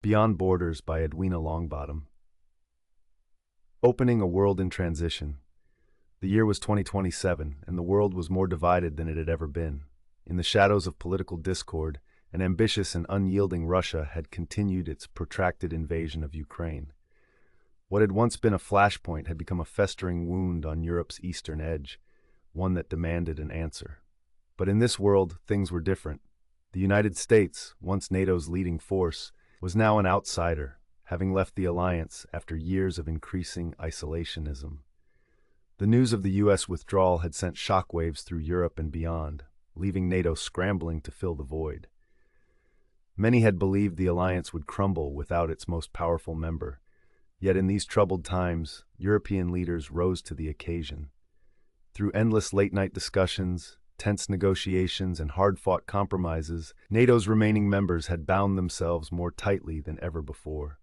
Beyond Borders by Edwina Longbottom. Opening a World in Transition. The year was 2027, and the world was more divided than it had ever been. In the shadows of political discord, an ambitious and unyielding Russia had continued its protracted invasion of Ukraine. What had once been a flashpoint had become a festering wound on Europe's eastern edge, one that demanded an answer. But in this world, things were different. The United States, once NATO's leading force, was now an outsider, having left the alliance after years of increasing isolationism. The news of the U.S. withdrawal had sent shockwaves through Europe and beyond, leaving NATO scrambling to fill the void. Many had believed the alliance would crumble without its most powerful member, yet in these troubled times, European leaders rose to the occasion. Through endless late-night discussions, tense negotiations, and hard-fought compromises, NATO's remaining members had bound themselves more tightly than ever before.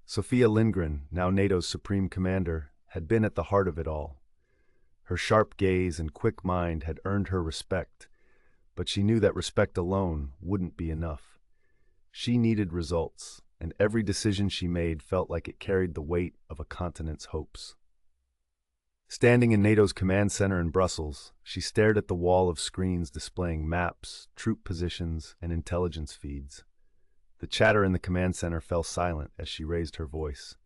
Sofia Lindgren, now NATO's supreme commander, had been at the heart of it all. Her sharp gaze and quick mind had earned her respect, but she knew that respect alone wouldn't be enough. She needed results, and every decision she made felt like it carried the weight of a continent's hopes. Standing in NATO's command center in Brussels, she stared at the wall of screens displaying maps, troop positions, and intelligence feeds. The chatter in the command center fell silent as she raised her voice.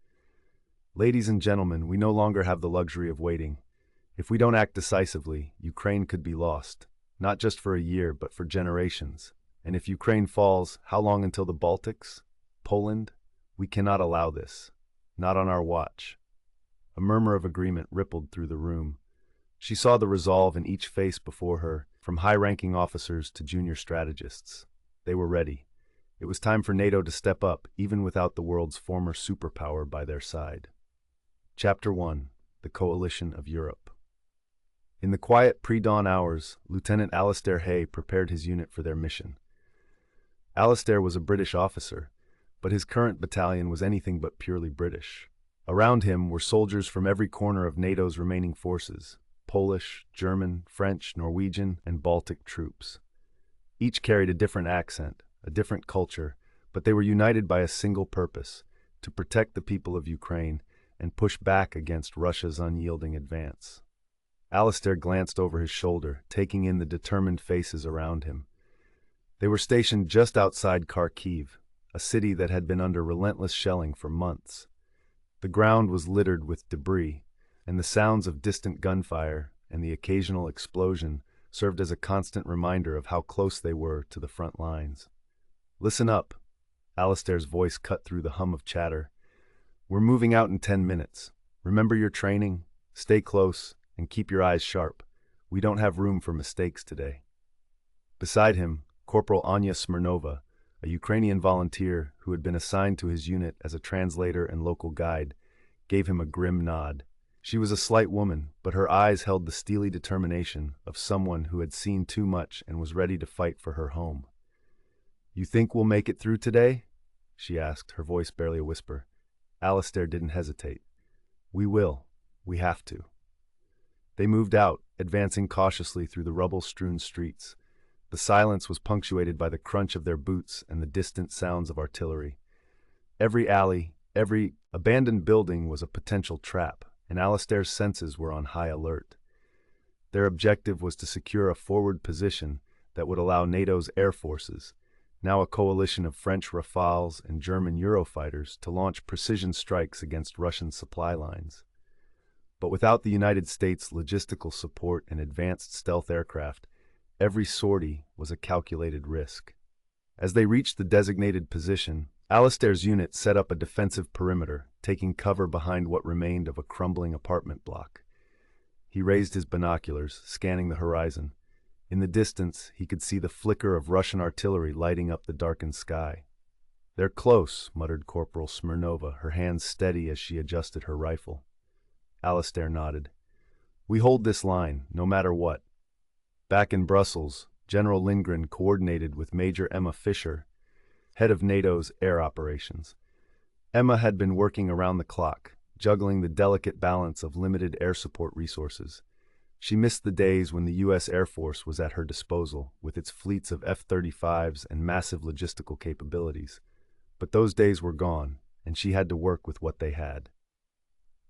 "Ladies and gentlemen, we no longer have the luxury of waiting. If we don't act decisively, Ukraine could be lost, not just for a year, but for generations. And if Ukraine falls, how long until the Baltics? Poland? We cannot allow this. Not on our watch." A murmur of agreement rippled through the room. She saw the resolve in each face before her, from high-ranking officers to junior strategists. They were ready. It was time for NATO to step up, even without the world's former superpower by their side. Chapter 1. The Coalition of Europe. In the quiet pre-dawn hours, Lieutenant Alistair Hay prepared his unit for their mission. Alistair was a British officer, but his current battalion was anything but purely British. Around him were soldiers from every corner of NATO's remaining forces: Polish, German, French, Norwegian, and Baltic troops. Each carried a different accent, a different culture, but they were united by a single purpose: to protect the people of Ukraine and push back against Russia's unyielding advance. Alistair glanced over his shoulder, taking in the determined faces around him. They were stationed just outside Kharkiv, a city that had been under relentless shelling for months. The ground was littered with debris, and the sounds of distant gunfire and the occasional explosion served as a constant reminder of how close they were to the front lines. "Listen up," Alistair's voice cut through the hum of chatter. "We're moving out in 10 minutes. Remember your training, stay close, and keep your eyes sharp. We don't have room for mistakes today." Beside him, Corporal Anya Smirnova, a Ukrainian volunteer who had been assigned to his unit as a translator and local guide, gave him a grim nod. She was a slight woman, but her eyes held the steely determination of someone who had seen too much and was ready to fight for her home. "You think we'll make it through today?" she asked, her voice barely a whisper. Alistair didn't hesitate. "We will. We have to." They moved out, advancing cautiously through the rubble-strewn streets. The silence was punctuated by the crunch of their boots and the distant sounds of artillery. Every alley, every abandoned building was a potential trap, and Alistair's senses were on high alert. Their objective was to secure a forward position that would allow NATO's air forces, now a coalition of French Rafales and German Eurofighters, to launch precision strikes against Russian supply lines. But without the United States' logistical support and advanced stealth aircraft, every sortie was a calculated risk. As they reached the designated position, Alistair's unit set up a defensive perimeter, taking cover behind what remained of a crumbling apartment block. He raised his binoculars, scanning the horizon. In the distance, he could see the flicker of Russian artillery lighting up the darkened sky. "They're close," muttered Corporal Smirnova, her hands steady as she adjusted her rifle. Alistair nodded. "We hold this line, no matter what." Back in Brussels, General Lindgren coordinated with Major Emma Fischer, head of NATO's air operations. Emma had been working around the clock, juggling the delicate balance of limited air support resources. She missed the days when the U.S. Air Force was at her disposal, with its fleets of F-35s and massive logistical capabilities. But those days were gone, and she had to work with what they had.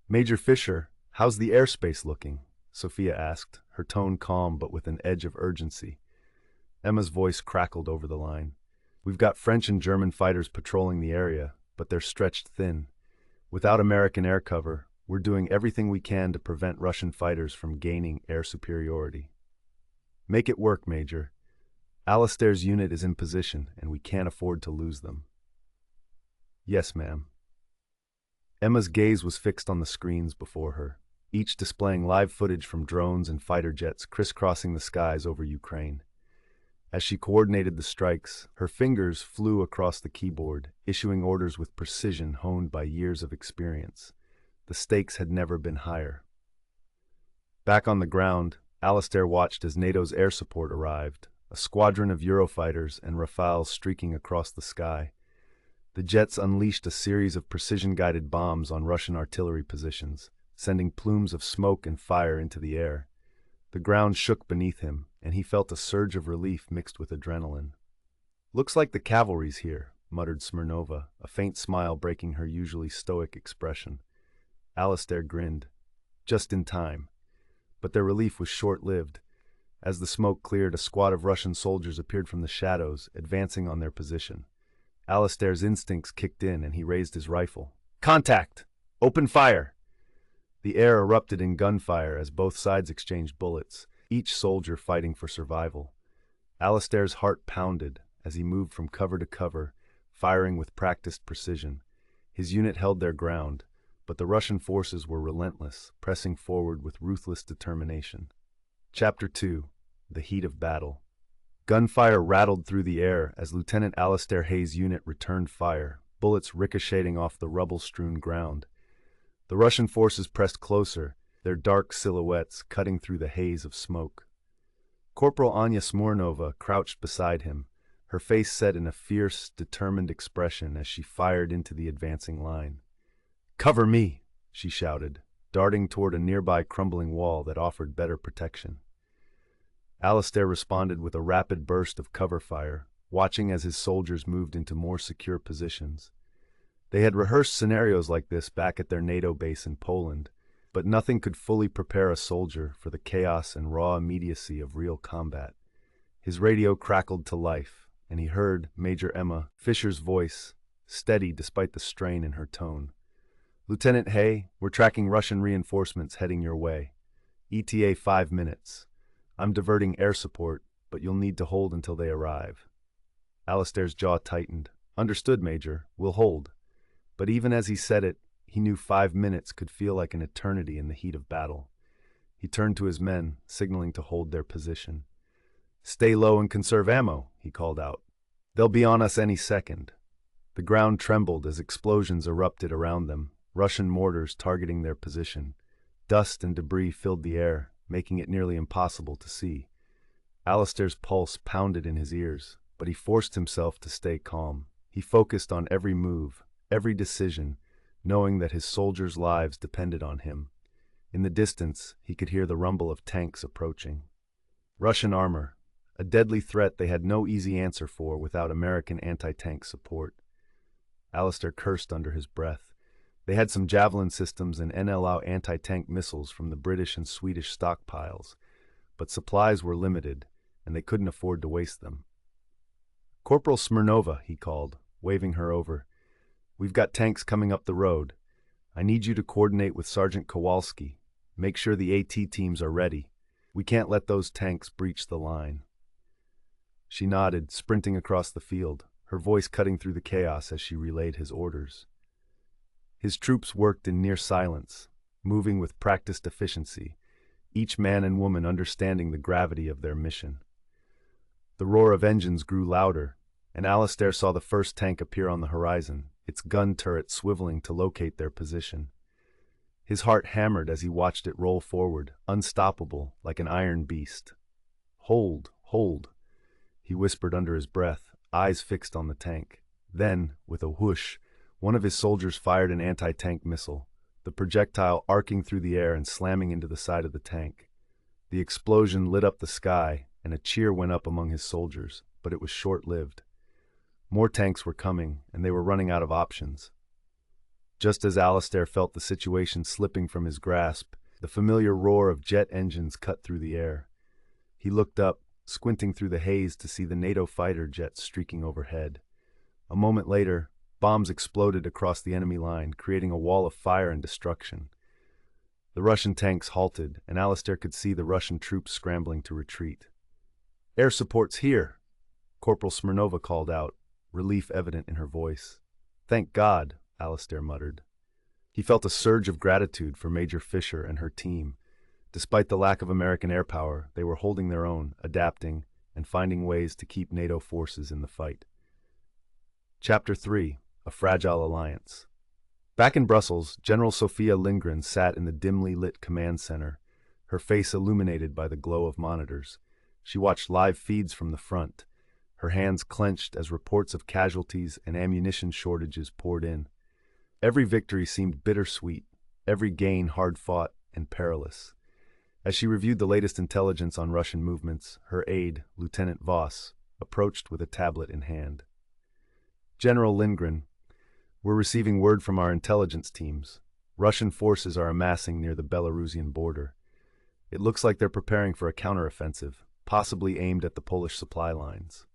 "Major Fischer, how's the airspace looking?" Sofia asked, her tone calm but with an edge of urgency. Emma's voice crackled over the line. "We've got French and German fighters patrolling the area, but they're stretched thin. Without American air cover, we're doing everything we can to prevent Russian fighters from gaining air superiority." "Make it work, Major. Alistair's unit is in position, and we can't afford to lose them." "Yes, ma'am." Emma's gaze was fixed on the screens before her, each displaying live footage from drones and fighter jets crisscrossing the skies over Ukraine. As she coordinated the strikes, her fingers flew across the keyboard, issuing orders with precision honed by years of experience. The stakes had never been higher. Back on the ground, Alistair watched as NATO's air support arrived, a squadron of Eurofighters and Rafales streaking across the sky. The jets unleashed a series of precision-guided bombs on Russian artillery positions, sending plumes of smoke and fire into the air. The ground shook beneath him, and he felt a surge of relief mixed with adrenaline. "Looks like the cavalry's here," muttered Smirnova, a faint smile breaking her usually stoic expression. Alistair grinned. Just in time. But their relief was short-lived. As the smoke cleared, a squad of Russian soldiers appeared from the shadows, advancing on their position. Alistair's instincts kicked in, and he raised his rifle. "Contact! Open fire!" The air erupted in gunfire as both sides exchanged bullets, each soldier fighting for survival. Alistair's heart pounded as he moved from cover to cover, firing with practiced precision. His unit held their ground, but the Russian forces were relentless, pressing forward with ruthless determination. Chapter 2: The Heat of Battle. Gunfire rattled through the air as Lieutenant Alistair Hay's unit returned fire, bullets ricocheting off the rubble-strewn ground. The Russian forces pressed closer, their dark silhouettes cutting through the haze of smoke. Corporal Anya Smirnova crouched beside him, her face set in a fierce, determined expression as she fired into the advancing line. "Cover me!" she shouted, darting toward a nearby crumbling wall that offered better protection. Alistair responded with a rapid burst of cover fire, watching as his soldiers moved into more secure positions. They had rehearsed scenarios like this back at their NATO base in Poland, but nothing could fully prepare a soldier for the chaos and raw immediacy of real combat. His radio crackled to life, and he heard Major Emma Fischer's voice, steady despite the strain in her tone. "Lieutenant Hay, we're tracking Russian reinforcements heading your way. ETA 5 minutes. I'm diverting air support, but you'll need to hold until they arrive." Alistair's jaw tightened. "Understood, Major. We'll hold." But even as he said it, he knew 5 minutes could feel like an eternity in the heat of battle. He turned to his men, signaling to hold their position. "Stay low and conserve ammo," he called out. "They'll be on us any second." The ground trembled as explosions erupted around them, Russian mortars targeting their position. Dust and debris filled the air, making it nearly impossible to see. Alistair's pulse pounded in his ears, but he forced himself to stay calm. He focused on every move, every decision, knowing that his soldiers' lives depended on him. In the distance, he could hear the rumble of tanks approaching. Russian armor, a deadly threat they had no easy answer for without American anti-tank support. Alistair cursed under his breath. They had some Javelin systems and NLAW anti-tank missiles from the British and Swedish stockpiles, but supplies were limited, and they couldn't afford to waste them. "Corporal Smirnova," he called, waving her over. "We've got tanks coming up the road. I need you to coordinate with Sergeant Kowalski. Make sure the AT teams are ready. We can't let those tanks breach the line." She nodded, sprinting across the field, her voice cutting through the chaos as she relayed his orders. His troops worked in near silence, moving with practiced efficiency, each man and woman understanding the gravity of their mission. The roar of engines grew louder, and Alistair saw the first tank appear on the horizon, its gun turret swiveling to locate their position. His heart hammered as he watched it roll forward, unstoppable, like an iron beast. "Hold, hold," he whispered under his breath, eyes fixed on the tank. Then, with a whoosh, one of his soldiers fired an anti-tank missile, the projectile arcing through the air and slamming into the side of the tank. The explosion lit up the sky, and a cheer went up among his soldiers, but it was short-lived. More tanks were coming, and they were running out of options. Just as Alistair felt the situation slipping from his grasp, the familiar roar of jet engines cut through the air. He looked up, squinting through the haze to see the NATO fighter jets streaking overhead. A moment later, bombs exploded across the enemy line, creating a wall of fire and destruction. The Russian tanks halted, and Alistair could see the Russian troops scrambling to retreat. "Air support's here," Corporal Smirnova called out, relief evident in her voice. "Thank God," Alistair muttered. He felt a surge of gratitude for Major Fischer and her team. Despite the lack of American air power, they were holding their own, adapting, and finding ways to keep NATO forces in the fight. Chapter 3: A Fragile Alliance. Back in Brussels, General Sofia Lindgren sat in the dimly lit command center, her face illuminated by the glow of monitors. She watched live feeds from the front, her hands clenched as reports of casualties and ammunition shortages poured in. Every victory seemed bittersweet, every gain hard-fought and perilous. As she reviewed the latest intelligence on Russian movements, her aide, Lieutenant Voss, approached with a tablet in hand. "General Lindgren, we're receiving word from our intelligence teams. Russian forces are amassing near the Belarusian border. It looks like they're preparing for a counteroffensive, possibly aimed at the Polish supply lines."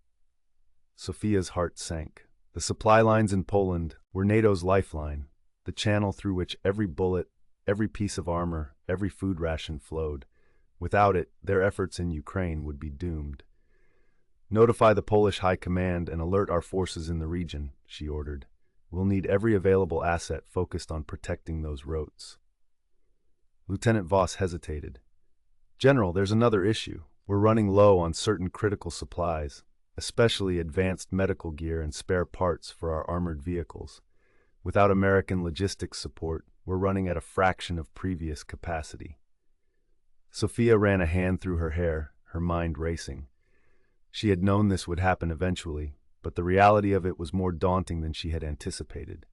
Sofia's heart sank. The supply lines in Poland were NATO's lifeline, the channel through which every bullet, every piece of armor, every food ration flowed. Without it, their efforts in Ukraine would be doomed. "Notify the Polish High Command and alert our forces in the region," she ordered. "We'll need every available asset focused on protecting those roads." Lieutenant Voss hesitated. "General, there's another issue. We're running low on certain critical supplies, especially advanced medical gear and spare parts for our armored vehicles. Without American logistics support, we're running at a fraction of previous capacity." Sofia ran a hand through her hair, her mind racing. She had known this would happen eventually, but the reality of it was more daunting than she had anticipated.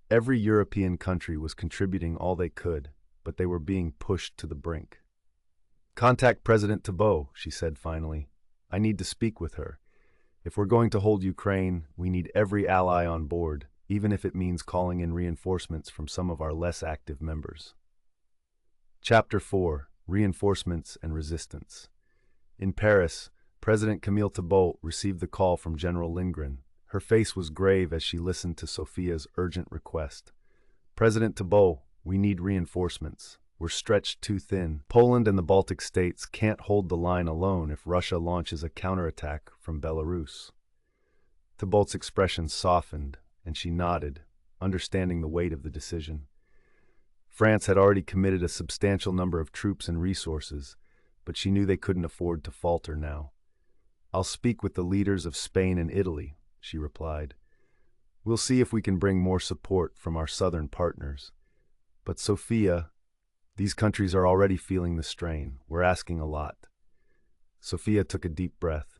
Every European country was contributing all they could, but they were being pushed to the brink. "Contact President Thibault," she said finally. "I need to speak with her. If we're going to hold Ukraine, we need every ally on board, even if it means calling in reinforcements from some of our less active members." Chapter 4: Reinforcements and Resistance. In Paris, President Camille Thibault received the call from General Lindgren. Her face was grave as she listened to Sofia's urgent request. "President Thibault, we need reinforcements. We're stretched too thin. Poland and the Baltic states can't hold the line alone if Russia launches a counterattack from Belarus." Thibault's expression softened, and she nodded, understanding the weight of the decision. France had already committed a substantial number of troops and resources, but she knew they couldn't afford to falter now. "I'll speak with the leaders of Spain and Italy," she replied. "We'll see if we can bring more support from our southern partners. But Sofia, these countries are already feeling the strain. We're asking a lot." Sofia took a deep breath.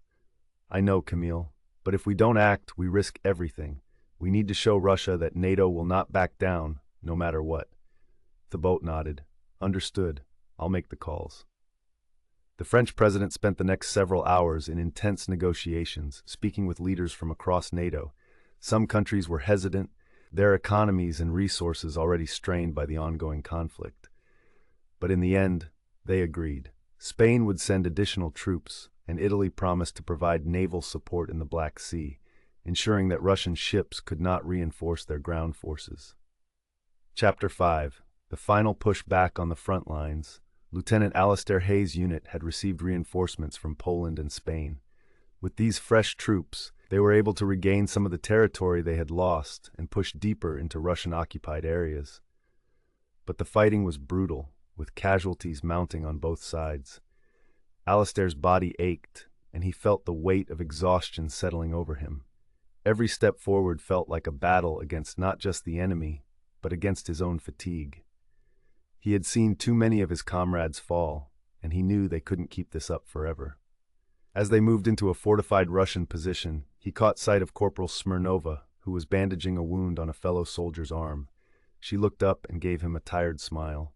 "I know, Camille, but if we don't act, we risk everything. We need to show Russia that NATO will not back down, no matter what." Thibault nodded. "Understood. I'll make the calls." The French president spent the next several hours in intense negotiations, speaking with leaders from across NATO. Some countries were hesitant, their economies and resources already strained by the ongoing conflict. But in the end, they agreed. Spain would send additional troops, and Italy promised to provide naval support in the Black Sea, ensuring that Russian ships could not reinforce their ground forces. Chapter 5: The Final Push Back on the Front Lines. Lieutenant Alistair Hay's unit had received reinforcements from Poland and Spain. With these fresh troops, they were able to regain some of the territory they had lost and push deeper into Russian-occupied areas. But the fighting was brutal, with casualties mounting on both sides. Alistair's body ached, and he felt the weight of exhaustion settling over him. Every step forward felt like a battle against not just the enemy, but against his own fatigue. He had seen too many of his comrades fall, and he knew they couldn't keep this up forever. As they moved into a fortified Russian position, he caught sight of Corporal Smirnova, who was bandaging a wound on a fellow soldier's arm. She looked up and gave him a tired smile.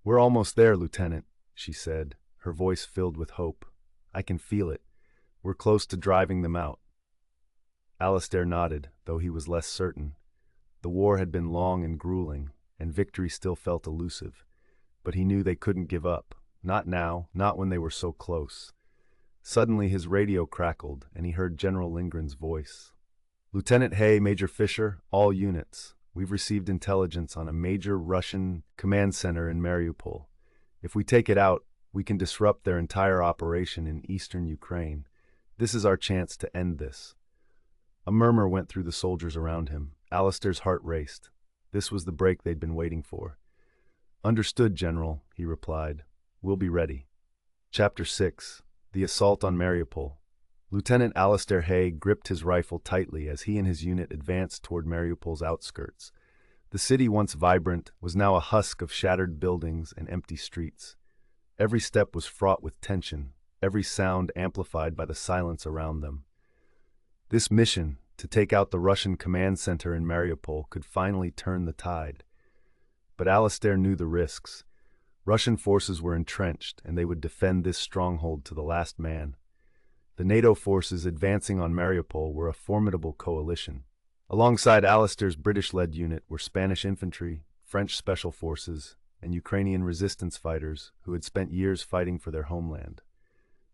"We're almost there, Lieutenant," she said, her voice filled with hope. "I can feel it. We're close to driving them out." Alistair nodded, though he was less certain. The war had been long and grueling, and victory still felt elusive. But he knew they couldn't give up. Not now, not when they were so close. Suddenly his radio crackled, and he heard General Lindgren's voice. Lieutenant Hay, Major Fischer, all units. We've received intelligence on a major Russian command center in Mariupol. If we take it out, we can disrupt their entire operation in eastern Ukraine. This is our chance to end this. A murmur went through the soldiers around him. Alistair's heart raced. This was the break they'd been waiting for. Understood, General, he replied. We'll be ready. Chapter 6. The Assault on Mariupol. Lieutenant Alistair Hay gripped his rifle tightly as he and his unit advanced toward Mariupol's outskirts. The city, once vibrant, was now a husk of shattered buildings and empty streets. Every step was fraught with tension, every sound amplified by the silence around them. This mission, to take out the Russian command center in Mariupol, could finally turn the tide. But Alistair knew the risks. Russian forces were entrenched, and they would defend this stronghold to the last man. The NATO forces advancing on Mariupol were a formidable coalition. Alongside Alistair's British-led unit were Spanish infantry, French special forces, and Ukrainian resistance fighters who had spent years fighting for their homeland.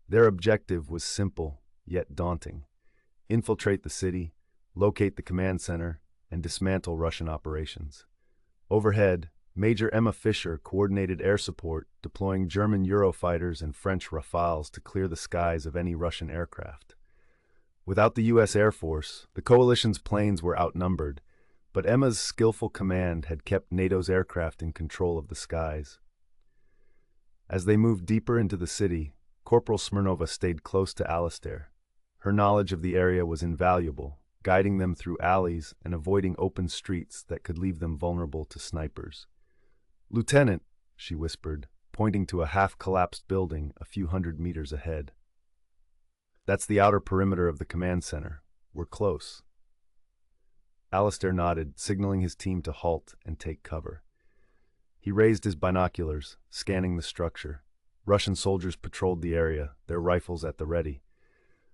Their objective was simple, yet daunting: infiltrate the city, locate the command center, and dismantle Russian operations. Overhead, Major Emma Fischer coordinated air support, deploying German Eurofighters and French Rafales to clear the skies of any Russian aircraft. Without the U.S. Air Force, the coalition's planes were outnumbered, but Emma's skillful command had kept NATO's aircraft in control of the skies. As they moved deeper into the city, Corporal Smirnova stayed close to Alistair. Her knowledge of the area was invaluable, guiding them through alleys and avoiding open streets that could leave them vulnerable to snipers. "Lieutenant," she whispered, pointing to a half-collapsed building a few hundred meters ahead. "That's the outer perimeter of the command center. We're close." Alistair nodded, signaling his team to halt and take cover. He raised his binoculars, scanning the structure. Russian soldiers patrolled the area, their rifles at the ready.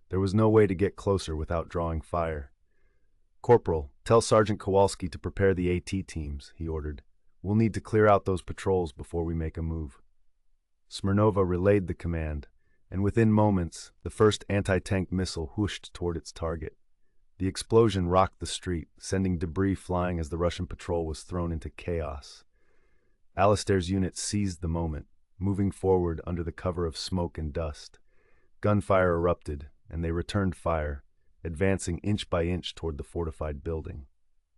There was no way to get closer without drawing fire. "Corporal, tell Sergeant Kowalski to prepare the AT teams," he ordered. "We'll need to clear out those patrols before we make a move." Smirnova relayed the command, and within moments, the first anti-tank missile whooshed toward its target. The explosion rocked the street, sending debris flying as the Russian patrol was thrown into chaos. Alistair's unit seized the moment, moving forward under the cover of smoke and dust. Gunfire erupted, and they returned fire, advancing inch by inch toward the fortified building.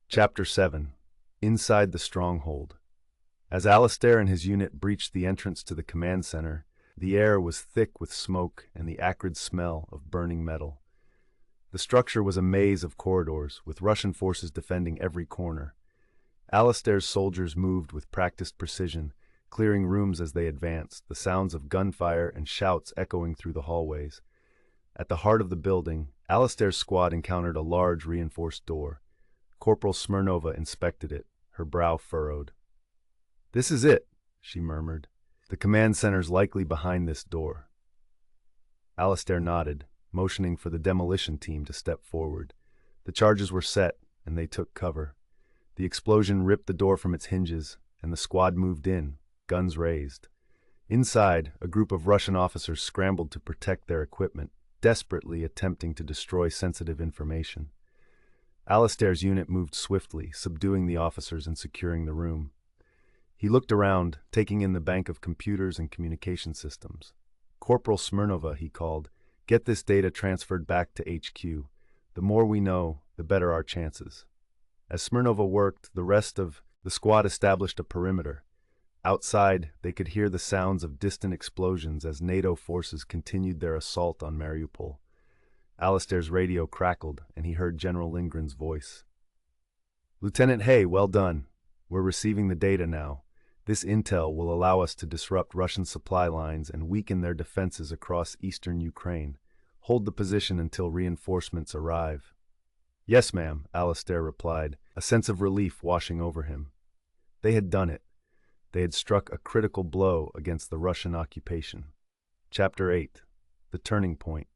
Chapter 7. Inside the Stronghold. As Alistair and his unit breached the entrance to the command center, the air was thick with smoke and the acrid smell of burning metal. The structure was a maze of corridors, with Russian forces defending every corner. Alistair's soldiers moved with practiced precision, clearing rooms as they advanced, the sounds of gunfire and shouts echoing through the hallways. At the heart of the building, Alistair's squad encountered a large reinforced door. Corporal Smirnova inspected it, her brow furrowed. "This is it," she murmured. "The command center's likely behind this door." Alistair nodded, motioning for the demolition team to step forward. The charges were set, and they took cover. The explosion ripped the door from its hinges, and the squad moved in, guns raised. Inside, a group of Russian officers scrambled to protect their equipment, desperately attempting to destroy sensitive information. Alistair's unit moved swiftly, subduing the officers and securing the room. He looked around, taking in the bank of computers and communication systems. "Corporal Smirnova," he called, "get this data transferred back to HQ. The more we know, the better our chances." As Smirnova worked, the rest of the squad established a perimeter. Outside, they could hear the sounds of distant explosions as NATO forces continued their assault on Mariupol. Alistair's radio crackled, and he heard General Lindgren's voice. "Lieutenant Hay, well done. We're receiving the data now. This intel will allow us to disrupt Russian supply lines and weaken their defenses across eastern Ukraine. Hold the position until reinforcements arrive." "Yes, ma'am," Alistair replied, a sense of relief washing over him. They had done it. They had struck a critical blow against the Russian occupation. Chapter 8. The Turning Point.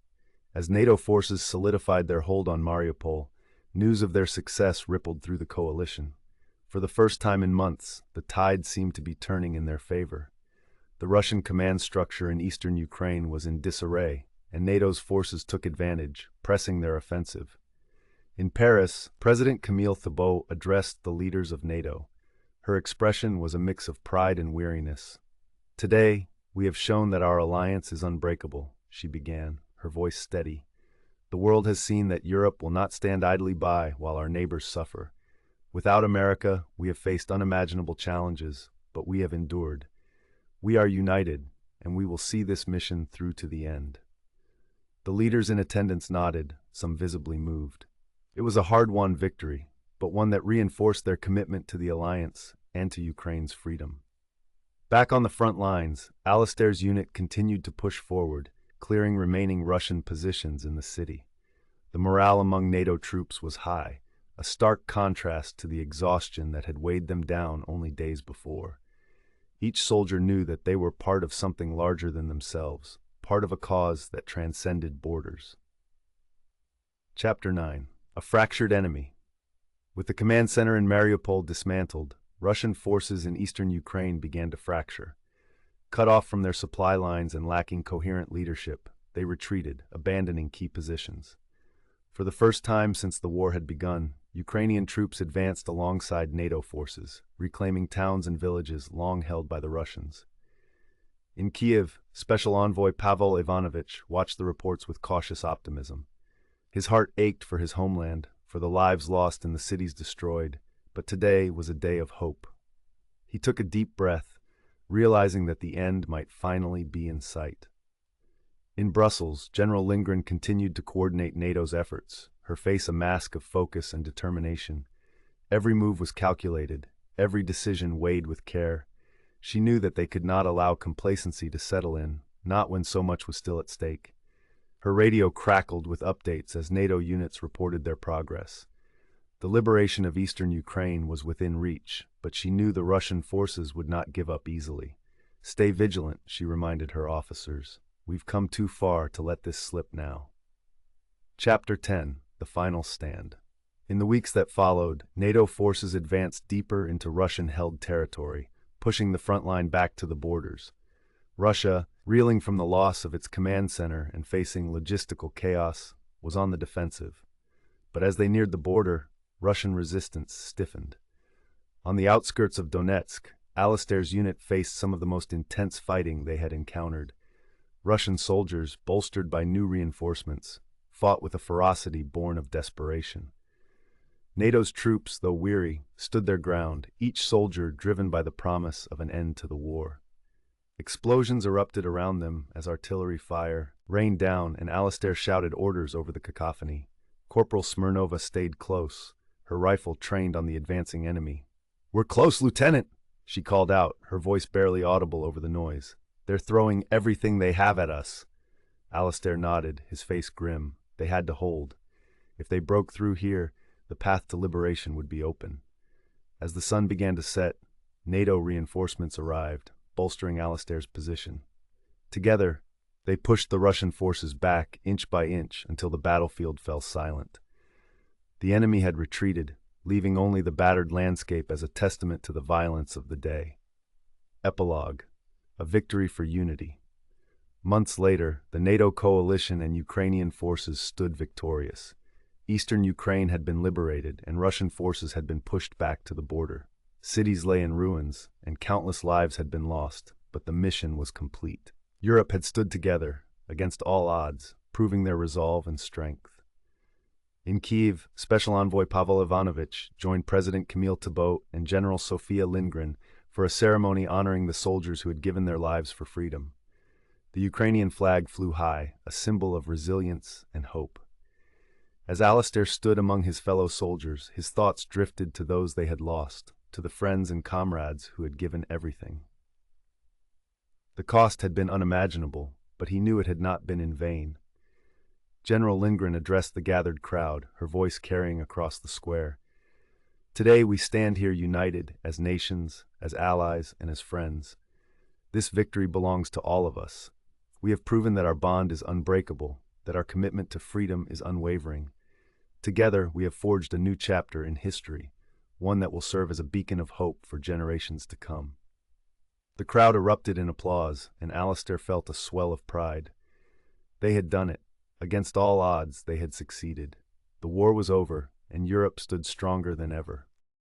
As NATO forces solidified their hold on Mariupol, news of their success rippled through the coalition. For the first time in months, the tide seemed to be turning in their favor. The Russian command structure in eastern Ukraine was in disarray, and NATO's forces took advantage, pressing their offensive. In Paris, President Camille Thibault addressed the leaders of NATO. Her expression was a mix of pride and weariness. "Today, we have shown that our alliance is unbreakable," she began, her voice steady. "The world has seen that Europe will not stand idly by while our neighbors suffer. Without America, we have faced unimaginable challenges, but we have endured. We are united, and we will see this mission through to the end." The leaders in attendance nodded, some visibly moved. It was a hard-won victory, but one that reinforced their commitment to the alliance and to Ukraine's freedom. Back on the front lines, Alistair's unit continued to push forward, clearing remaining Russian positions in the city. The morale among NATO troops was high, a stark contrast to the exhaustion that had weighed them down only days before. Each soldier knew that they were part of something larger than themselves, part of a cause that transcended borders. Chapter 9. A fractured enemy. With the command center in Mariupol dismantled, Russian forces in eastern Ukraine began to fracture. Cut off from their supply lines and lacking coherent leadership, they retreated, abandoning key positions. For the first time since the war had begun, Ukrainian troops advanced alongside NATO forces, reclaiming towns and villages long held by the Russians. In Kiev, Special Envoy Pavel Ivanovich watched the reports with cautious optimism. His heart ached for his homeland, for the lives lost and the cities destroyed, but today was a day of hope. He took a deep breath, realizing that the end might finally be in sight. In Brussels, General Lindgren continued to coordinate NATO's efforts, her face a mask of focus and determination. Every move was calculated, every decision weighed with care. She knew that they could not allow complacency to settle in, not when so much was still at stake. Her radio crackled with updates as NATO units reported their progress. The liberation of eastern Ukraine was within reach, but she knew the Russian forces would not give up easily. "Stay vigilant," she reminded her officers. "We've come too far to let this slip now." Chapter 10. The Final Stand. In the weeks that followed, NATO forces advanced deeper into Russian-held territory, pushing the front line back to the borders. Russia, reeling from the loss of its command center and facing logistical chaos, was on the defensive. But as they neared the border, Russian resistance stiffened. On the outskirts of Donetsk, Alistair's unit faced some of the most intense fighting they had encountered. Russian soldiers, bolstered by new reinforcements, fought with a ferocity born of desperation. NATO's troops, though weary, stood their ground, each soldier driven by the promise of an end to the war. Explosions erupted around them as artillery fire rained down and Alistair shouted orders over the cacophony. Corporal Smirnova stayed close, her rifle trained on the advancing enemy. "We're close, Lieutenant," she called out, her voice barely audible over the noise. "They're throwing everything they have at us." Alistair nodded, his face grim. They had to hold. If they broke through here, the path to liberation would be open. As the sun began to set, NATO reinforcements arrived, bolstering Alistair's position. Together, they pushed the Russian forces back inch by inch until the battlefield fell silent. The enemy had retreated, leaving only the battered landscape as a testament to the violence of the day. Epilogue. A victory for unity. Months later, the NATO coalition and Ukrainian forces stood victorious. Eastern Ukraine had been liberated, and Russian forces had been pushed back to the border. Cities lay in ruins, and countless lives had been lost, but the mission was complete. Europe had stood together, against all odds, proving their resolve and strength. In Kiev, Special Envoy Pavel Ivanovich joined President Camille Thibault and General Sofia Lindgren for a ceremony honoring the soldiers who had given their lives for freedom. The Ukrainian flag flew high, a symbol of resilience and hope. As Alistair stood among his fellow soldiers, his thoughts drifted to those they had lost, to the friends and comrades who had given everything. The cost had been unimaginable, but he knew it had not been in vain. General Lindgren addressed the gathered crowd, her voice carrying across the square. "Today we stand here united, as nations, as allies, and as friends. This victory belongs to all of us. We have proven that our bond is unbreakable, that our commitment to freedom is unwavering. Together, we have forged a new chapter in history, one that will serve as a beacon of hope for generations to come. The crowd erupted in applause, and Alistair felt a swell of pride. They had done it. Against all odds, they had succeeded. The war was over, and Europe stood stronger than ever.